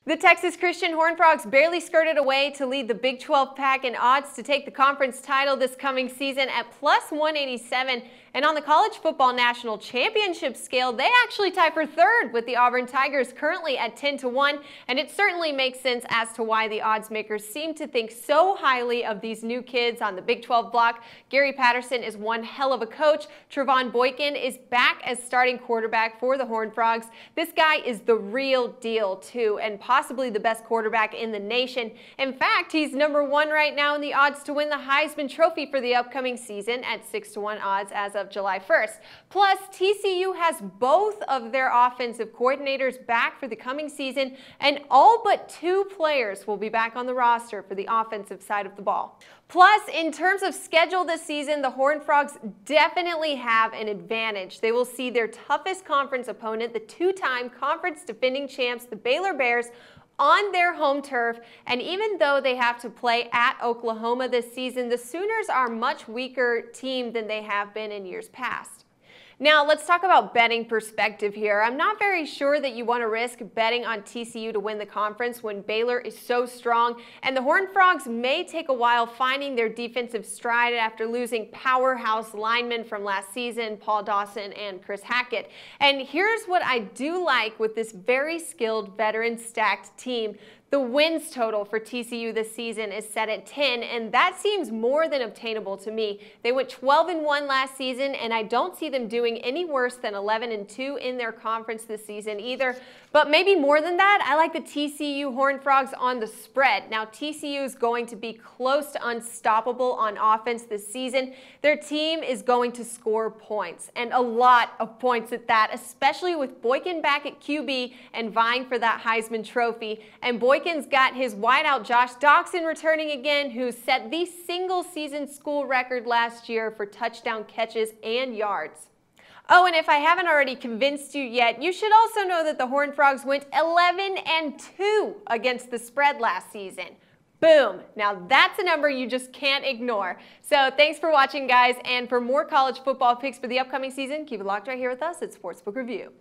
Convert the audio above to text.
The Texas Christian Horned Frogs barely skirted away to lead the Big 12 pack in odds to take the conference title this coming season at +187. And on the college football national championship scale, they actually tie for third with the Auburn Tigers currently at 10-1. And it certainly makes sense as to why the odds makers seem to think so highly of these new kids on the Big 12 block. Gary Patterson is one hell of a coach. Trevon Boykin is back as starting quarterback for the Horned Frogs. This guy is the real deal too, and possibly the best quarterback in the nation. In fact, he's #1 right now in the odds to win the Heisman Trophy for the upcoming season at 6-1 odds as of July 1st. Plus, TCU has both of their offensive coordinators back for the coming season, and all but 2 players will be back on the roster for the offensive side of the ball. Plus, in terms of schedule this season, the Horned Frogs definitely have an advantage. They will see their toughest conference opponent, the 2-time conference defending champs, the Baylor Bears, on their home turf, and even though they have to play at Oklahoma this season, the Sooners are a much weaker team than they have been in years past. Now, let's talk about betting perspective here. I'm not very sure that you want to risk betting on TCU to win the conference when Baylor is so strong, and the Horned Frogs may take a while finding their defensive stride after losing powerhouse linemen from last season, Paul Dawson and Chris Hackett. And here's what I do like with this very skilled, veteran-stacked team. The wins total for TCU this season is set at 10, and that seems more than obtainable to me. They went 12-1 last season, and I don't see them doing any worse than 11-2 in their conference this season either. But maybe more than that, I like the TCU Horned Frogs on the spread. Now, TCU is going to be close to unstoppable on offense this season. Their team is going to score points, and a lot of points at that, especially with Boykin back at QB and vying for that Heisman Trophy. And Boykin's got his wideout Josh Doctson returning again, who set the single-season school record last year for touchdown catches and yards. Oh, and if I haven't already convinced you yet, you should also know that the Horned Frogs went 11-2 against the spread last season. Boom! Now that's a number you just can't ignore. So thanks for watching, guys, and for more college football picks for the upcoming season, keep it locked right here with us at Sportsbook Review.